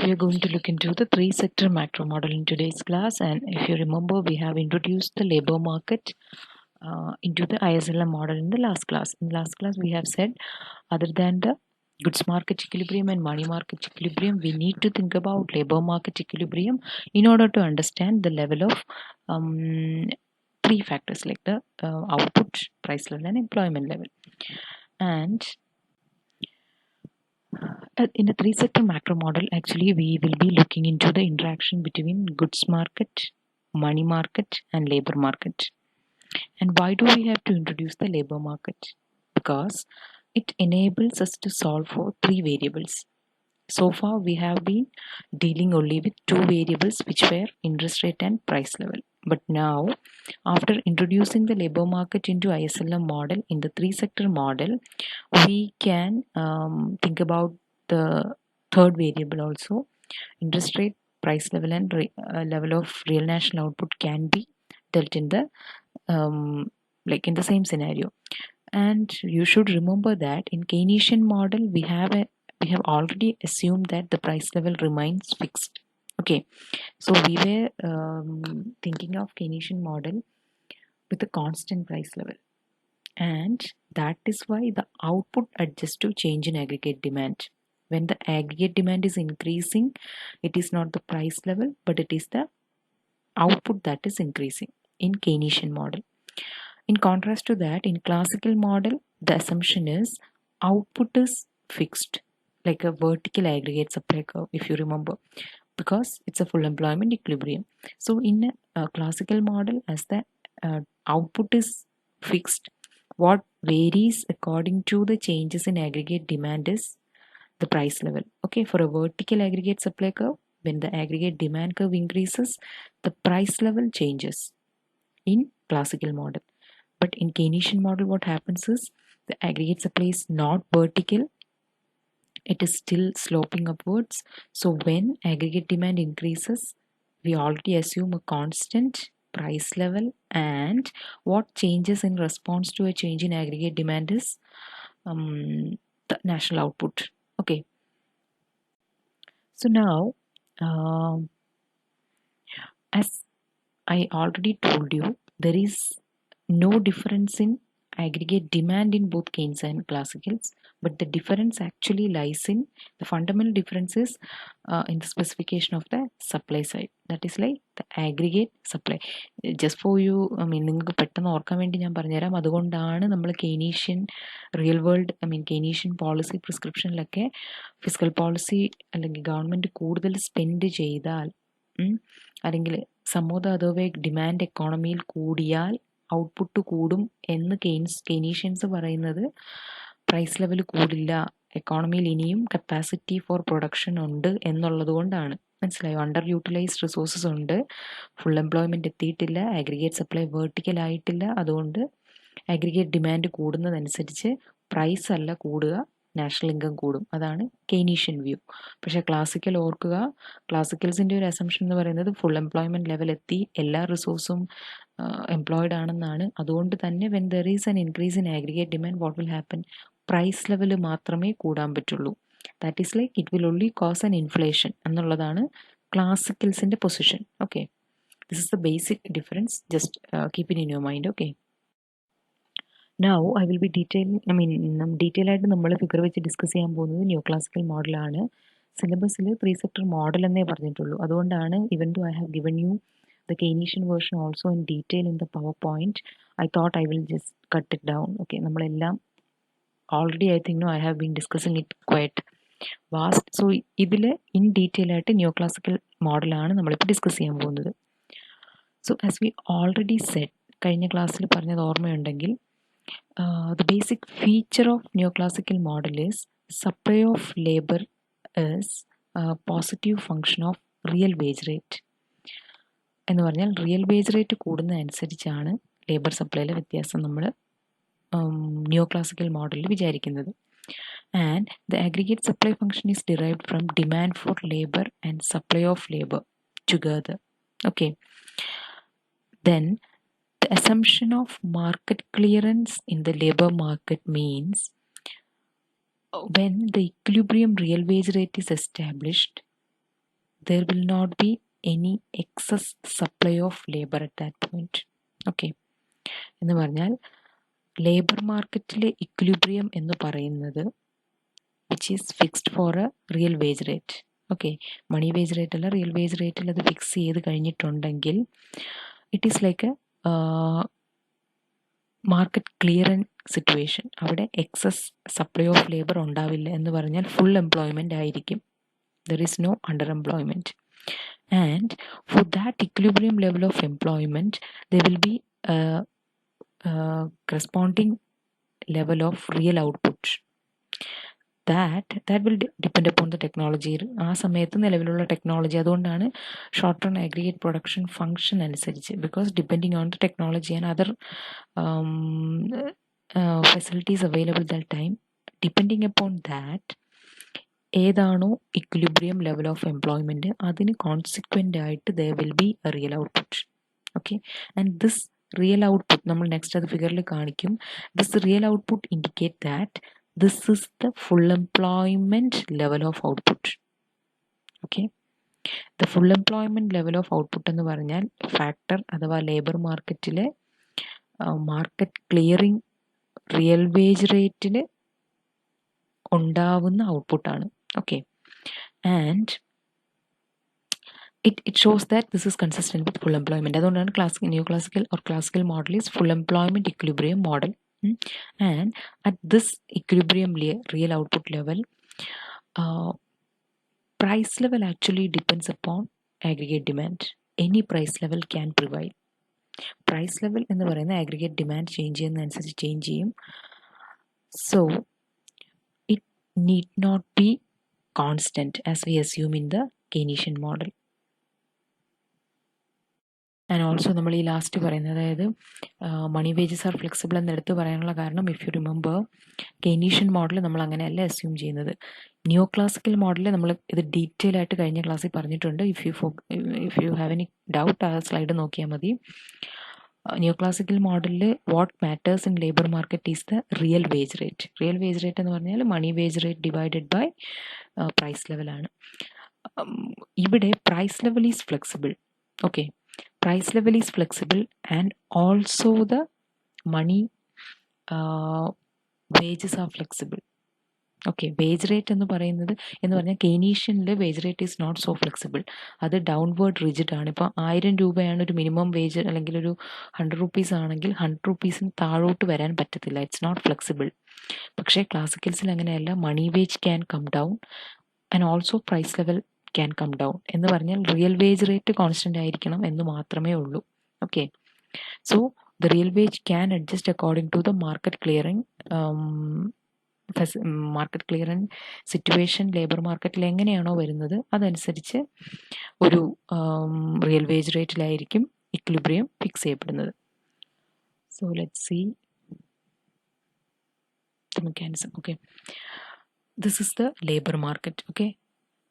we are going to look into the three-sector macro model in today's class. And if you remember, we have introduced the labor market into the ISLM model in the last class. In the last class, we have said other than the goods market equilibrium and money market equilibrium, we need to think about labor market equilibrium in order to understand the level of three factors like the output, price level, and employment level. And in the three-sector macro model, actually, we will be looking into the interaction between goods market, money market, and labor market. And why do we have to introduce the labor market? Because it enables us to solve for three variables. So far, we have been dealing only with two variables, which were interest rate and price level. But now, after introducing the labor market into ISLM model, in the three-sector model, we can think about the third variable also. Interest rate, price level, and level of real national output can be dealt in the like in the same scenario. And you should remember that in Keynesian model we have already assumed that the price level remains fixed. Okay, so we were thinking of Keynesian model with a constant price level, and that is why the output adjusts to change in aggregate demand. When the aggregate demand is increasing, it is not the price level, but it is the output that is increasing in Keynesian model. In contrast to that, in classical model, the assumption is output is fixed, like a vertical aggregate supply curve, if you remember, because it's a full employment equilibrium. So in a classical model, as the output is fixed, what varies according to the changes in aggregate demand is the price level. Okay, for a vertical aggregate supply curve, when the aggregate demand curve increases, the price level changes in classical model. But in Keynesian model, what happens is the aggregate supply is not vertical, it is still sloping upwards. So when aggregate demand increases, we already assume a constant price level, and what changes in response to a change in aggregate demand is the national output. Okay, so now as I already told you, there is no difference in aggregate demand in both Keynes and classicals, but the difference actually lies in the fundamental differences in the specification of the supply side. That is like the aggregate supply. Just for you, നിങ്ങൾക്ക് പെട്ടെന്ന് ഓർക്കാൻ വേണ്ടി ഞാൻ പറഞ്ഞുതരാം. അതുകൊണ്ടാണ് നമ്മൾ Keynesian real world Keynesian policy പ്രിസ്ക്രിപ്ഷനിലൊക്കെ fiscal policy അല്ലെങ്കിൽ ഗവൺമെൻറ് കൂടുതൽ സ്പെൻഡ് ചെയ്താൽ അല്ലെങ്കിൽ സമൂഹ അതോവേ ഡിമാൻഡ് എക്കോണമിയിൽ കൂടിയാൽ ഔട്ട്പുട്ട് കൂടും എന്ന് കെയ്നീഷ്യൻസ് പറയുന്നത് പ്രൈസ് ലെവൽ കൂടില്ല, എക്കോണമിയിൽ ഇനിയും കപ്പാസിറ്റി ഫോർ പ്രൊഡക്ഷൻ ഉണ്ട് എന്നുള്ളത് കൊണ്ടാണ്. മനസ്സിലായോ? അണ്ടർ യൂട്ടിലൈസ്ഡ് റിസോഴ്സസ് ഉണ്ട്, ഫുൾ എംപ്ലോയ്മെൻറ്റ് എത്തിയിട്ടില്ല, അഗ്രിഗേറ്റ് സപ്ലൈ വേർട്ടിക്കൽ ആയിട്ടില്ല. അതുകൊണ്ട് അഗ്രിഗേറ്റ് ഡിമാൻഡ് കൂടുന്നതനുസരിച്ച് പ്രൈസ് അല്ല കൂടുക, നാഷണൽ ഇൻകം കൂടും. അതാണ് കെയ്നീഷ്യൻ വ്യൂ. പക്ഷേ ക്ലാസിക്കൽ ഓർക്കുക, ക്ലാസിക്കൽസിൻ്റെ ഒരു അസംഷൻ എന്ന് പറയുന്നത് ഫുൾ എംപ്ലോയ്മെൻറ്റ് ലെവൽ എത്തി, എല്ലാ റിസോഴ്സും എംപ്ലോയിഡ് ആണെന്നാണ്. അതുകൊണ്ട് തന്നെ when there is an increase in aggregate demand, what will happen? Price level മാത്രമേ കൂടാൻ പറ്റുള്ളൂ. That is like it will only cause an inflation എന്നുള്ളതാണ് ക്ലാസിക്കൽസിൻ്റെ position. Okay, this is the basic difference. Just keep it in your mind. Okay, now I will be detail ആയിട്ട് നമ്മൾ figure വെച്ച് discuss ചെയ്യാൻ പോകുന്നത് ന്യൂ ക്ലാസിക്കൽ മോഡലാണ്. സിലബസിൽ three sector model എന്നേ പറഞ്ഞിട്ടുള്ളൂ. അതുകൊണ്ടാണ് even to I have given you the Keynesian version also in detail in the PowerPoint, I thought I will just cut it down. Okay, നമ്മളെല്ലാം already I think I have been discussing it quite vast. So ഇതിൽ in detail ആയിട്ട് new classical മോഡലാണ് നമ്മളിപ്പോൾ discuss ചെയ്യാൻ പോകുന്നത്. So as we already said, കഴിഞ്ഞ ക്ലാസ്സിൽ പറഞ്ഞത് ഓർമ്മയുണ്ടെങ്കിൽ the basic feature of neoclassical model is supply of labor is a positive function of real wage rate. എന്ന് പറഞ്ഞാൽ റിയൽ വേജ് റേറ്റ് കൂടുന്നതനുസരിച്ചാണ് ലേബർ സപ്ലൈയിലെ വ്യത്യാസം നമ്മൾ ന്യൂ ക്ലാസിക്കൽ മോഡലിൽ വിചാരിക്കുന്നത്. And the aggregate supply function is derived from demand for labour and supply of labour together. Okay, then the assumption of market clearance in the labor market means when the equilibrium real wage rate is established, there will not be any excess supply of labor at that point. Okay, എന്ന് പറഞ്ഞാൽ labour മാർക്കറ്റിലെ equilibrium എന്ന് പറയുന്നത് which is fixed for a real wage rate. Okay, money wage rate അല്ല, real wage റേറ്റിൽ അത് fix ചെയ്ത് കഴിഞ്ഞിട്ടുണ്ടെങ്കിൽ it is like a market clearance situation. അവിടെ എക്സസ് സപ്ലൈ ഓഫ് ലേബർ ഉണ്ടാവില്ല എന്ന് പറഞ്ഞാൽ ഫുൾ എംപ്ലോയ്മെൻ്റ് ആയിരിക്കും. There is no under employment. And for that equilibrium level of employment, there will be a corresponding level of real output. That will depend upon the technology. ആ സമയത്ത് നിലവിലുള്ള technology, അതുകൊണ്ടാണ് short run aggregate production function അനുസരിച്ച്, because depending on the technology and other facilities available that time, depending upon that ഏതാണോ equilibrium level of employment അതിന് consequent ആയിട്ട് there will be a real output. Okay, and this real output നമ്മൾ next അത് ഫിഗറിൽ കാണിക്കും. This real output indicate that this is the full employment level of output. Okay, the full employment level of output എന്ന് പറഞ്ഞാൽ factor അഥവാ labour മാർക്കറ്റിലെ market clearing real wage റേറ്റിൽ ഉണ്ടാവുന്ന ഔട്ട്പുട്ടാണ്. Okay, and it shows that this is consistent with full employment. അതുകൊണ്ടാണ് neoclassical or classical model is full employment equilibrium model. And at this equilibrium real output level, price level actually depends upon aggregate demand. Any price level can provide. Price level എന്ന് പറയുന്ന aggregate demand change ചെയ്യുന്നതനുസരിച്ച് change ചെയ്യും. So it need not be constant as we assume in the Keynesian model. And also നമ്മൾ ഈ last പറയുന്നത്, അതായത് മണി wages are flexible എന്നെടുത്ത് പറയാനുള്ള കാരണം, if you remember Keynesian model നമ്മൾ അങ്ങനെയല്ല അസ്യൂം ചെയ്യുന്നത്. നിയോ ക്ലാസിക്കൽ മോഡൽ നമ്മൾ ഇത് ഡീറ്റെയിൽ ആയിട്ട് കഴിഞ്ഞ ക്ലാസ്സിൽ പറഞ്ഞിട്ടുണ്ട്. If you have any doubt ആ സ്ലൈഡ് നോക്കിയാൽ മതി. നിയോക്ലാസിക്കൽ മോഡലിൽ what matters in labour market is the real wage rate. Real wage rate എന്ന് പറഞ്ഞാൽ money wage rate divided by price ലെവലാണ്. ഇവിടെ price level is flexible. Okay, price level is flexible and also the money wages are flexible. Okay, wage rate എന്ന് പറഞ്ഞാൽ കെയ്നീഷ്യനിൽ wage rate is not so flexible. അത് downward rigid ആണ്. ഇപ്പോൾ 1000 രൂപയാണ് ഒരു മിനിമം വേജ്, അല്ലെങ്കിൽ ഒരു 100 റുപ്പീസ് ആണെങ്കിൽ 100 റുപ്പീസിന് താഴോട്ട് വരാൻ പറ്റത്തില്ല. It's not flexible. പക്ഷേ ക്ലാസിക്കൽസിൽ അങ്ങനെയല്ല. Money wage can come down and also price level can come down. എന്ന് പറഞ്ഞാൽ റിയൽ വേജ് റേറ്റ് കോൺസ്റ്റൻ്റ് ആയിരിക്കണം എന്ന് മാത്രമേ ഉള്ളൂ. Okay, so the real wage can adjust according to the market clearing situation. Labour മാർക്കറ്റിൽ എങ്ങനെയാണോ വരുന്നത് അതനുസരിച്ച് ഒരു റിയൽ വേജ് റേറ്റിലായിരിക്കും ഇക്വിലിബ്രിയം ഫിക്സ് ചെയ്യപ്പെടുന്നത്. So let's see the mechanism. Okay, this is the labour market. Okay,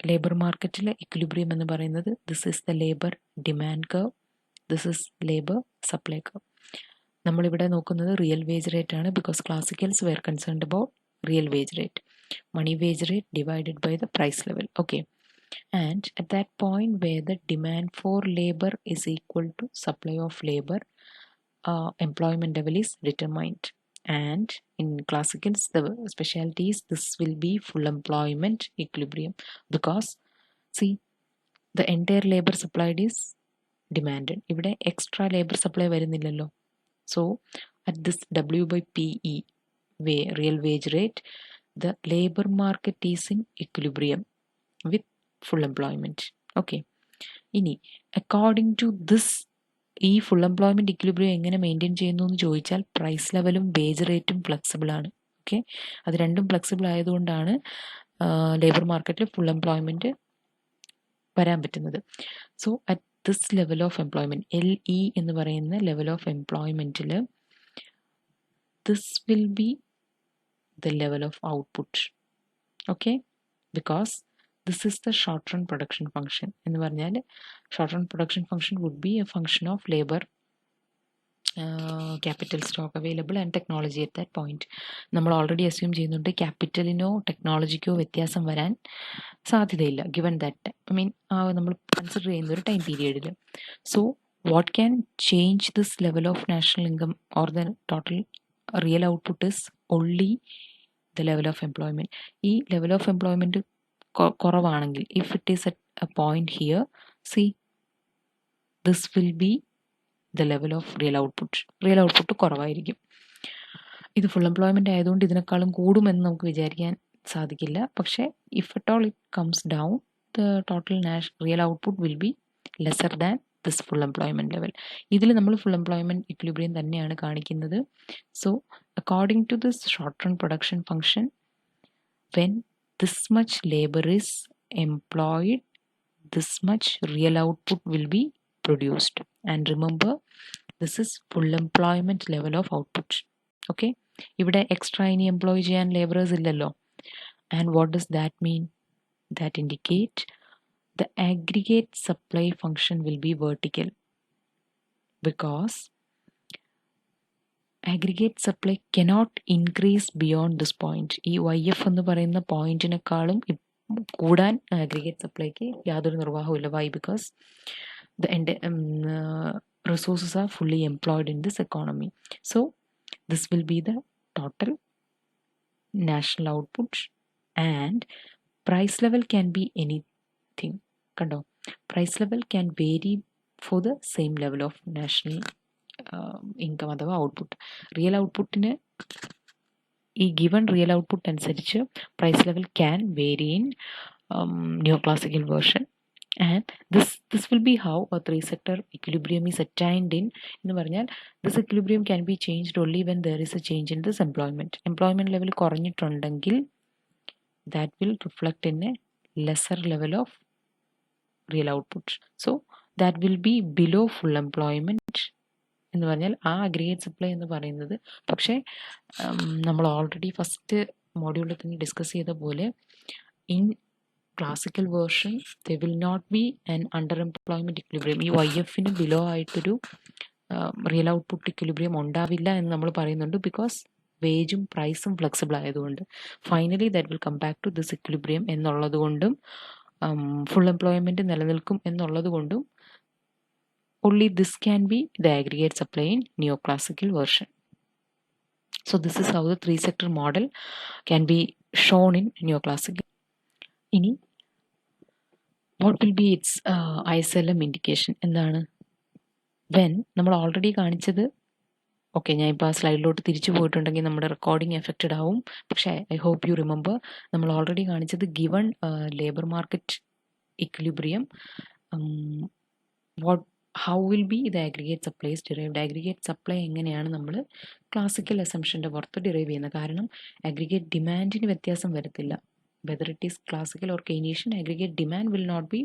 labour മാർക്കറ്റിലെ equilibrium എന്ന് പറയുന്നത് this is the labour demand curve, this is labour supply curve. നമ്മളിവിടെ നോക്കുന്നത് റിയൽ വേജ് റേറ്റ് ആണ്, because classicals were concerned about real wage rate, money wage rate divided by the price level. Okay, and at that point where the demand for labor is equal to supply of labor, employment level is determined. And in classicals the specialty is this will be full employment equilibrium, because see the entire labor supplied is demanded. ഇവിടെ extra labor supply വരുന്നില്ലല്ലോ. So at this W/PE real wage rate, the labor market is in equilibrium with full employment. Okay, ഇനി according to this ഈ full employment equilibrium എങ്ങനെ maintain ചെയ്യുന്നു എന്ന് ചോദിച്ചാൽ price ലെവലും wage റേറ്റും ഫ്ലെക്സിബിൾ ആണ്. ഓക്കെ, അത് രണ്ടും ഫ്ലെക്സിബിൾ ആയതുകൊണ്ടാണ് ലേബർ മാർക്കറ്റിൽ ഫുൾ എംപ്ലോയ്മെൻറ്റ് വരാൻ പറ്റുന്നത്. So at this level of employment, LE എന്ന് പറയുന്ന ലെവൽ ഓഫ് എംപ്ലോയ്മെൻറ്റിൽ this will be the level of output. Okay, because this is the short run production function. എന്ന് പറഞ്ഞാൽ short run production function would be a function of labor, capital stock available and technology at that point. നമ്മൾ already assume ചെയ്യുന്നുണ്ട് ക്യാപിറ്റലിനോ ടെക്നോളജിക്കോ വ്യത്യാസം വരാൻ സാധ്യതയില്ല given that I mean നമ്മൾ consider ചെയ്യുന്ന ഒരു ടൈം പീരീഡിൽ. So what can change this level of national income or the total real output is only the level of employment. ഈ ലെവൽ ഓഫ് എംപ്ലോയ്മെൻറ്റ് കുറവാണെങ്കിൽ, if it is at A point here, see this will be the level of real output. Real output കുറവായിരിക്കും. ഇത് full employment ആയതുകൊണ്ട് ഇതിനേക്കാളും കൂടുമെന്ന് നമുക്ക് വിചാരിക്കാൻ സാധിക്കില്ല. പക്ഷേ if at all it comes down, the total real output will be lesser than this full employment level. ഇതിൽ നമ്മൾ ഫുൾ എംപ്ലോയ്മെൻറ്റ് ഇക്വിലിബ്രിയം തന്നെയാണ് കാണിക്കുന്നത്. So according to this short run production function, when this much labor is employed, this much real output will be produced. And remember, this is full employment level of output. Okay, ഇവിടെ extra ഇനി employ ചെയ്യാൻ labourers ഇല്ലല്ലോ. And what does that mean? That indicate the aggregate supply function will be vertical, because aggregate supply cannot increase beyond this point. ഈ YF എന്ന് പറയുന്ന പോയിന്റിനേക്കാളും കൂടാൻ aggregate സപ്ലൈക്ക് യാതൊരു നിർവാഹവും. Why? Because the resources are fully employed in this economy. So this will be the total national output, and price level can be anything. കണ്ടോ, price level can vary for the same level of national income അഥവാ output. Real ഔട്ട്പുട്ടിന് ഈ given real output അനുസരിച്ച് price level can vary in new classical version. And this will be how a three-sector equilibrium is attained in. എന്ന് പറഞ്ഞാൽ this equilibrium can be changed only when there is a change in this employment level കുറഞ്ഞിട്ടുണ്ടെങ്കിൽ that will reflect in a lesser level of real output. So that will be below full employment എന്ന് പറഞ്ഞാൽ ആ aggregate supply എന്ന് പറയുന്നത്. പക്ഷേ നമ്മൾ already first മോഡ്യൂളിൽ തന്നെ discuss ചെയ്ത പോലെ in classical version the will not be an under employment equilibrium. ഈ YFന് ബിലോ ആയിട്ടൊരു റിയൽ ഔട്ട്പുട്ട് ഇക്വിലിബ്രിയം ഉണ്ടാവില്ല എന്ന് നമ്മൾ പറയുന്നുണ്ട്. ബിക്കോസ് വേജും പ്രൈസും ഫ്ലെക്സിബിൾ ആയതുകൊണ്ട് finally that will come back to this equilibrium എന്നുള്ളത് കൊണ്ടും ഫുൾ എംപ്ലോയ്മെൻറ്റ് നിലനിൽക്കും എന്നുള്ളത് കൊണ്ടും only this can be the aggregate supply in neoclassical version. So this is how the three-sector model can be shown in neoclassical. ഇനി what will be its ISLM indication എന്താണ്? when നമ്മൾ already കാണിച്ചത്, okay ഞാൻ ഇപ്പോൾ ആ സ്ലൈഡിലോട്ട് തിരിച്ചു പോയിട്ടുണ്ടെങ്കിൽ നമ്മുടെ റെക്കോർഡിംഗ് എഫക്റ്റഡ് ആവും. പക്ഷേ ഐ ഹോപ്പ് യു റിമെമ്പർ, നമ്മൾ ഓൾറെഡി കാണിച്ചത് given labour market equilibrium how will be the aggregate supplies derived. aggregate supply എങ്ങനെയാണ് നമ്മൾ ക്ലാസിക്കൽ അസംഷൻ്റെ പുറത്ത് ഡിറൈവ് ചെയ്യുന്നത്. കാരണം aggregate ഡിമാൻഡിന് വ്യത്യാസം വരത്തില്ല. Whether it is classical or Keynesian, aggregate demand will not be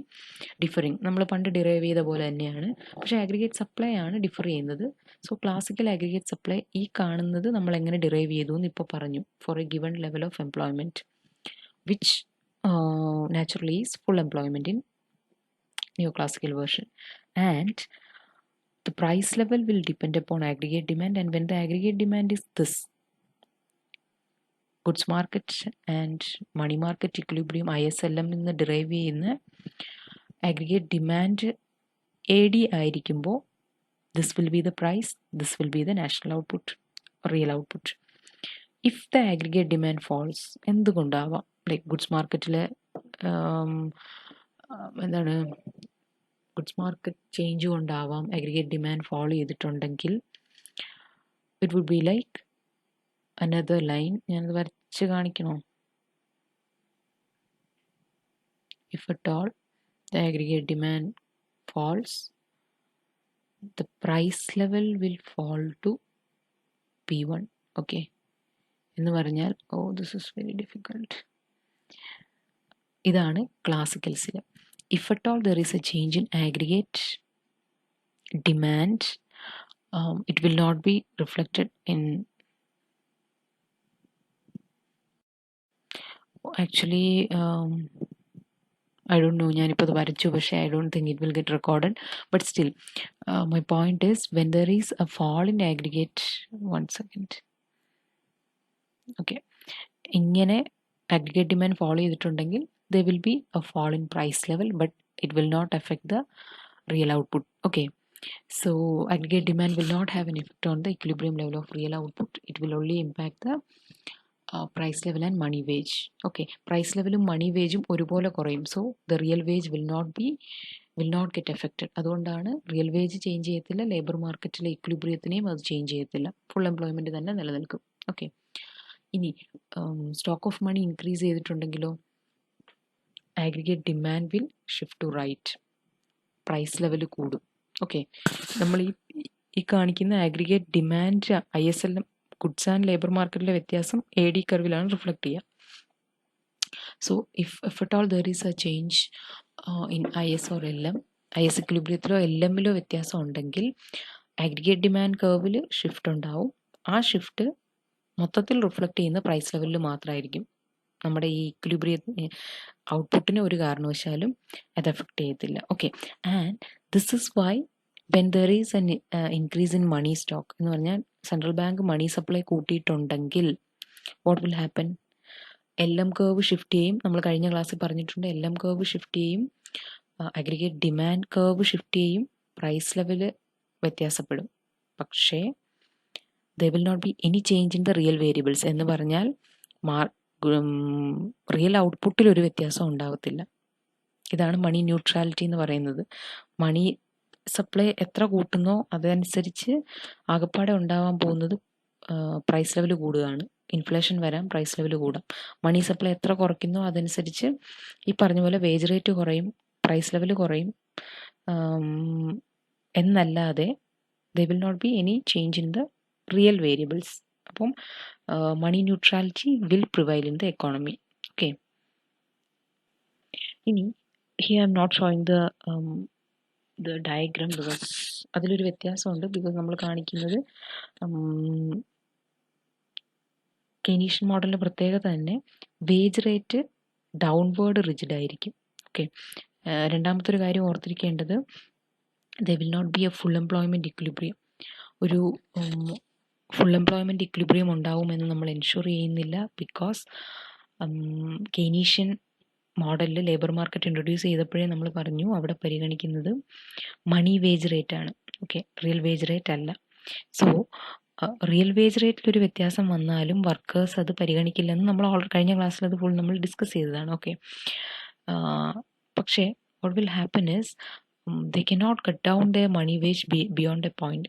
differing. നമ്മൾ പണ്ട് ഡിറൈവ് ചെയ്ത പോലെ തന്നെയാണ്. പക്ഷേ aggregate സപ്ലൈ ആണ് ഡിഫർ ചെയ്യുന്നത്. സോ ക്ലാസിക്കൽ aggregate സപ്ലൈ ഈ കാണുന്നത് നമ്മൾ എങ്ങനെ ഡിറൈവ് ചെയ്തു എന്ന് ഇപ്പോൾ പറഞ്ഞു. For a given level of employment which naturally is full employment in neoclassical version. And the price level will depend upon aggregate demand, and when the aggregate demand is this goods market and money market equilibrium ISLM നിന്ന് derive ചെയ്യുന്ന aggregate demand AD ആയിരിക്കുമ്പോൾ this will be the price, this will be the national output, real output. if the aggregate demand falls, എന്തുകൊണ്ടാവാം, like goods മാർക്കറ്റിലെ എന്താണ് goods market change കൊണ്ടാവാം aggregate demand follow ചെയ്തിട്ടുണ്ടെങ്കിൽ it would be like another line. ഞാനത് വരച്ച് കാണിക്കണോ? If at all the aggregate demand falls, the price level will fall to P1. okay, എന്ന് പറഞ്ഞാൽ this is very difficult. ഇതാണ് ക്ലാസിക്കൽസിൽ. if at all there is a change in aggregate demand, it will not be reflected in, actually I don't know, ഞാനിപ്പോൾ അത് വരച്ചു, പക്ഷേ I don't think it will get recorded, but still my point is when there is a fall in aggregate, one second, okay, ഇങ്ങനെ aggregate demand fall ചെയ്തിട്ടുണ്ടെങ്കിൽ there will be a fall in price level, but it will not affect the real output. Okay, so aggregate demand will not have an effect on the equilibrium level of real output. It will only impact the price level and money wage. Okay, price levelum money wageum ഒരുപോലെ കുറയും. So the real wage will not get affected. അതുകൊണ്ടാണ് real wage change ചെയ്യത്തില്ല, labour മാർക്കറ്റിലെ ഇക്വിലിബ്രിയത്തിനെയും അത് change ചെയ്യത്തില്ല, full employment തന്നെ നിലനിൽക്കും. Okay, ഇനി സ്റ്റോക്ക് ഓഫ് മണി ഇൻക്രീസ് ചെയ്തിട്ടുണ്ടെങ്കിലോ aggregate demand will shift to right, price level കൂടും. ഓക്കെ, നമ്മൾ ഈ കാണിക്കുന്ന aggregate demand ISL goods and labour മാർക്കറ്റിലെ വ്യത്യാസം AD കർവിലാണ് റിഫ്ലക്ട് ചെയ്യുക. So if at all there is a change in IS or LM, IS ഇക്വിലിബ്രിയത്തിലോ LMലോ വ്യത്യാസം ഉണ്ടെങ്കിൽ ആഗ്രിഗേറ്റ് ഡിമാൻഡ് കർവിൽ ഷിഫ്റ്റ് ഉണ്ടാവും. ആ ഷിഫ്റ്റ് മൊത്തത്തിൽ റിഫ്ലക്ട് ചെയ്യുന്ന പ്രൈസ് ലെവലിൽ മാത്രമായിരിക്കും. നമ്മുടെ ഈ ഇക്വിലിബ്രിയ ഔട്ട്പുട്ടിനെ ഒരു കാരണവശാലും അത് എഫക്ട് ചെയ്യത്തില്ല. Okay, and this is why when there is an increase in money stock എന്ന് പറഞ്ഞാൽ സെൻട്രൽ ബാങ്ക് മണി സപ്ലൈ കൂട്ടിയിട്ടുണ്ടെങ്കിൽ what will happen? LM curve shift ചെയ്യും. നമ്മൾ കഴിഞ്ഞ ക്ലാസ്സിൽ പറഞ്ഞിട്ടുണ്ട്, LM കർവ് ഷിഫ്റ്റ് ചെയ്യും, അഗ്രിഗേറ്റ് ഡിമാൻഡ് കർവ് ഷിഫ്റ്റ് ചെയ്യും, പ്രൈസ് ലെവൽ വ്യത്യാസപ്പെടും. പക്ഷേ there will not be any change in the real variables എന്ന് പറഞ്ഞാൽ റിയൽ ഔട്ട്പുട്ടിൽ ഒരു വ്യത്യാസം ഉണ്ടാകത്തില്ല. ഇതാണ് മണി ന്യൂട്രാലിറ്റി എന്ന് പറയുന്നത്. മണി സപ്ലൈ എത്ര കൂട്ടുന്നോ അതനുസരിച്ച് ആകപ്പാടെ ഉണ്ടാവാൻ പോകുന്നത് പ്രൈസ് ലെവൽ കൂടുകയാണ്. ഇൻഫ്ലേഷൻ വരാം, പ്രൈസ് ലെവൽ കൂടാം. മണി സപ്ലൈ എത്ര കുറയ്ക്കുന്നോ അതനുസരിച്ച് ഈ പറഞ്ഞ പോലെ വേജ് റേറ്റ് കുറയും, പ്രൈസ് ലെവൽ കുറയും എന്നല്ലാതെ there will not be any change in the real variables. അപ്പം money neutrality will prevail in the economy. Okay, ഇനി here I'm not showing the diagram because അതിലൊരു വ്യത്യാസമുണ്ട്. ബിക്കോസ് നമ്മൾ കാണിക്കുന്നത് Keynesian മോഡലിൻ്റെ പ്രത്യേകത തന്നെ വേജ് റേറ്റ് ഡൗൺവേർഡ് റിജിഡ് ആയിരിക്കും. ഓക്കെ, രണ്ടാമത്തെ ഒരു കാര്യം ഓർത്തിരിക്കേണ്ടത് there will not be a full employment equilibrium. ഒരു ഫുൾ എംപ്ലോയ്മെൻറ്റ് ഇക്വിലിബ്രിയം ഉണ്ടാവുമെന്ന് നമ്മൾ എൻഷുർ ചെയ്യുന്നില്ല. ബിക്കോസ് കെയ്നീഷ്യൻ മോഡലിൽ ലേബർ മാർക്കറ്റ് ഇൻട്രൊഡ്യൂസ് ചെയ്തപ്പോഴേ നമ്മൾ പറഞ്ഞു അവിടെ പരിഗണിക്കുന്നത് മണി വേജ് റേറ്റ് ആണ്. ഓക്കെ, റിയൽ വേജ് റേറ്റ് അല്ല. സോ റിയൽ വേജ് റേറ്റിലൊരു വ്യത്യാസം വന്നാലും വർക്കേഴ്സ് അത് പരിഗണിക്കില്ലെന്ന് നമ്മൾ കഴിഞ്ഞ ക്ലാസ്സിൽ അത് ഫുൾ നമ്മൾ ഡിസ്കസ് ചെയ്തതാണ്. ഓക്കെ, പക്ഷേ what will happen is they cannot cut down their money wage beyond a point.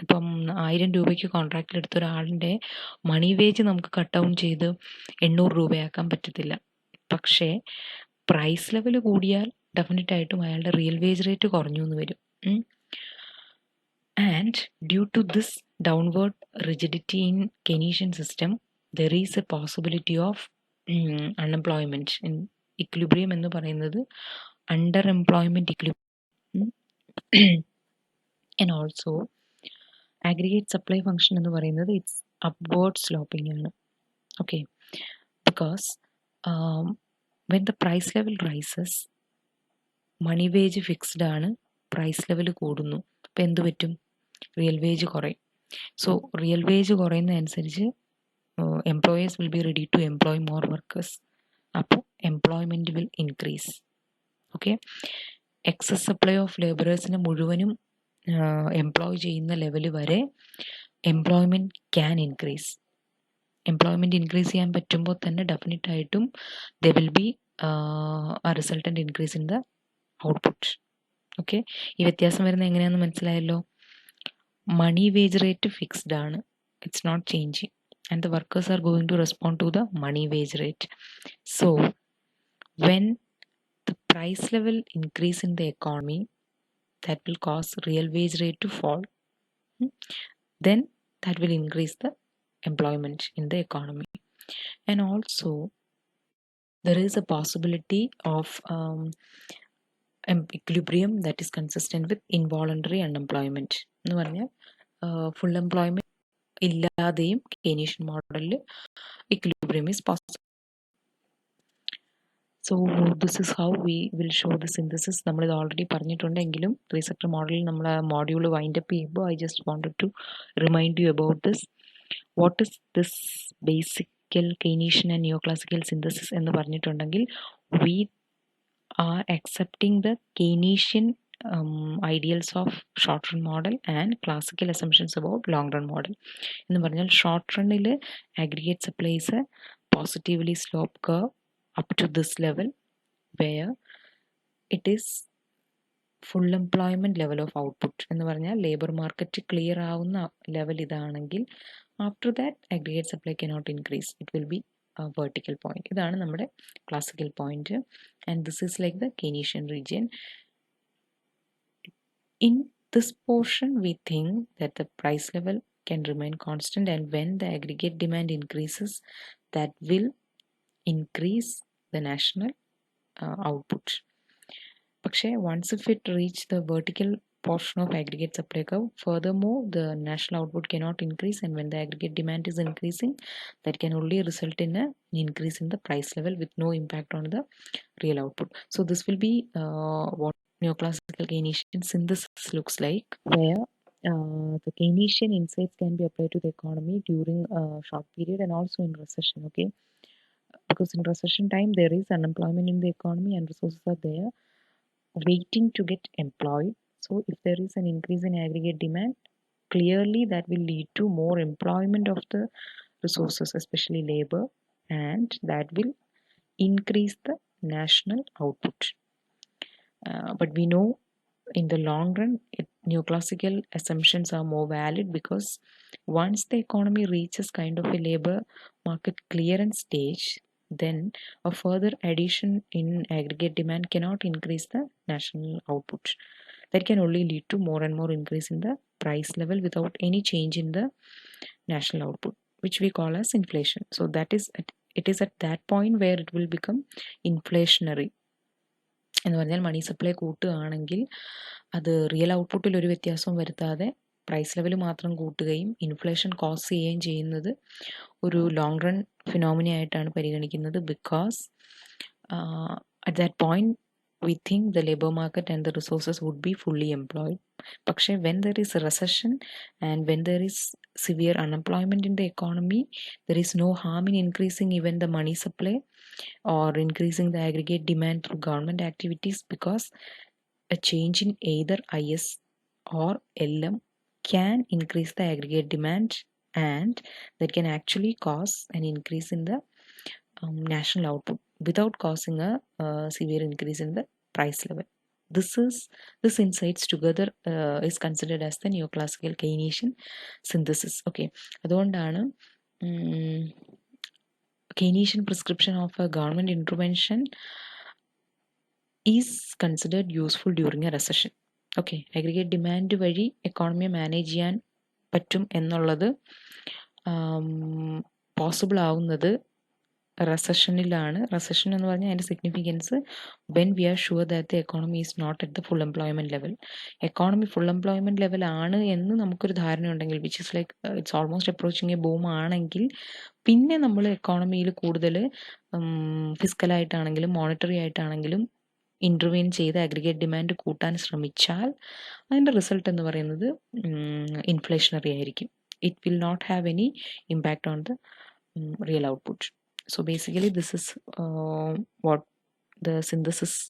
ഇപ്പം 1000 രൂപയ്ക്ക് കോൺട്രാക്റ്റിൽ എടുത്ത ഒരാളിൻ്റെ മണി വേജ് നമുക്ക് കട്ട് ഡൗൺ ചെയ്ത് 800 രൂപയാക്കാൻ പറ്റത്തില്ല. പക്ഷേ പ്രൈസ് ലെവൽ കൂടിയാൽ ഡെഫിനറ്റ് ആയിട്ടും അയാളുടെ റിയൽ വേജ് റേറ്റ് കുറഞ്ഞു എന്ന് വരും. And due to this downward rigidity in Keynesian system there is a possibility of unemployment. Equilibrium എന്ന് പറയുന്നത് under employment equilibrium. And also aggregate supply function എന്ന് പറയുന്നത് ഇറ്റ്സ് അപ്വേർഡ് സ്ലോപ്പിംഗ് ആണ്. Okay, because when the price level rises money wage fixed ആണ്, price level കൂടുന്നു, അപ്പോൾ എന്ത് പറ്റും? റിയൽ വേജ് കുറയും. സോ റിയൽ വേജ് കുറയുന്നതനുസരിച്ച് employers will be ready to employ more workers. അപ്പോൾ employment will increase. Okay, excess supply of ലേബറേഴ്സിനെ മുഴുവനും എംപ്ലോയ് ചെയ്യുന്ന ലെവൽ വരെ employment can increase. Employment increase ചെയ്യാൻ പറ്റുമ്പോൾ തന്നെ ഡെഫിനറ്റ് ആയിട്ടും there will be a resultant increase in the output. Okay, ഈ വ്യത്യാസം വരുന്നത് എങ്ങനെയാണെന്ന് മനസ്സിലായല്ലോ. മണി വേജ് റേറ്റ് ഫിക്സ്ഡ് ആണ്, it's not changing, and the workers are going to respond to the money wage rate. So when the price level increase in the economy, that will cause real wage rate to fall. Then that will increase the employment in the economy. And also there is a possibility of equilibrium that is consistent with involuntary unemployment. എന്ന് പറഞ്ഞാൽ full employment ഇല്ലാതെയും Keynesian മോഡലിൽ equilibrium is possible. So this is how we will show the synthesis. നമ്മളിത് already പറഞ്ഞിട്ടുണ്ടെങ്കിലും 3 sector മോഡലിൽ നമ്മൾ module wind up ചെയ്യുമ്പോൾ I just wanted to remind you about this. What is this basic classical Keynesian and neoclassical synthesis എന്ന് പറഞ്ഞിട്ടുണ്ടെങ്കിൽ we are accepting the Keynesian ideals of short run model and classical assumptions about long run model. എന്ന് പറഞ്ഞാൽ short റണ്ണിൽ aggregate supply is a positively sloped curve up to this level where it is full employment level of output എന്ന് പറഞ്ഞാൽ labour market clear ആവുന്ന level ഇതാണെങ്കിൽ after that aggregate supply cannot increase, it will be a vertical point. ഇതാണ് നമ്മുടെ classical point and this is like the Keynesian region. In this portion we think that the price level can remain constant and when the aggregate demand increases that will increase the national output. പക്ഷേ once if it reach the vertical portion of aggregate supply curve, furthermore the national output cannot increase and when the aggregate demand is increasing that can only result in an increase in the price level with no impact on the real output. So this will be what neoclassical Keynesian synthesis looks like, where the Keynesian insights can be applied to the economy during a short period and also in recession, okay? Because in recession time there is unemployment in the economy and resources are there waiting to get employed. So if there is an increase in aggregate demand, clearly that will lead to more employment of the resources, especially labor, and that will increase the national output. But we know in the long run neoclassical assumptions are more valid because once the economy reaches kind of a labor market clearance stage, then a further addition in aggregate demand cannot increase the national output. That can only lead to more and more increase in the price level without any change in the national output, which we call as inflation. So that is it is at that point where it will become inflationary. എന്ന് പറഞ്ഞാൽ money supply കൂട്ടുകയാണെങ്കിൽ അത് real ഔട്ട്പുട്ടിൽ ഒരു വ്യത്യാസവും വരുത്താതെ price level മാത്രം കൂട്ടുകയും ഇൻഫ്ലേഷൻ കോസ് ചെയ്യുകയും ചെയ്യുന്നത് ഒരു ലോങ് റൺ ഫിനോമിന ആയിട്ടാണ് പരിഗണിക്കുന്നത്. Because at that point we think the labor market and the resources would be fully employed. പക്ഷേ when there is a recession and when there is severe unemployment in the economy, there is no harm in increasing even the money supply or increasing the aggregate demand through government activities, because a change in either IS or LM can increase the aggregate demand and that can actually cause an increase in the national output without causing a severe increase in the price level. This insights together is considered as the neoclassical Keynesian synthesis. Okay, അതുകൊണ്ടാണ് Keynesian prescription of a government intervention is considered useful during a recession. Okay, aggregate demand വഴി എക്കോണമിയെ manage ചെയ്യാൻ പറ്റും എന്നുള്ളത് possible ആവുന്നത് റെസഷനിലാണ്. Recession എന്ന് പറഞ്ഞാൽ അതിൻ്റെ significance when we are sure that the economy is not at the full employment level. Economy full employment level ആണ് എന്ന് നമുക്കൊരു ധാരണ ഉണ്ടെങ്കിൽ, which is like it's almost approaching a boom ആണെങ്കിൽ, പിന്നെ നമ്മൾ എക്കോണമിയിൽ കൂടുതൽ ഫിസിക്കലായിട്ടാണെങ്കിലും മോണിറ്ററി ആയിട്ടാണെങ്കിലും ഇൻ്റർവീൻ ചെയ്ത് അഗ്രിഗേറ്റ് ഡിമാൻഡ് കൂട്ടാൻ ശ്രമിച്ചാൽ അതിൻ്റെ റിസൾട്ട് എന്ന് പറയുന്നത് ഇൻഫ്ലേഷണറി ആയിരിക്കും. It will not have any impact on the real output. So basically this is what the synthesis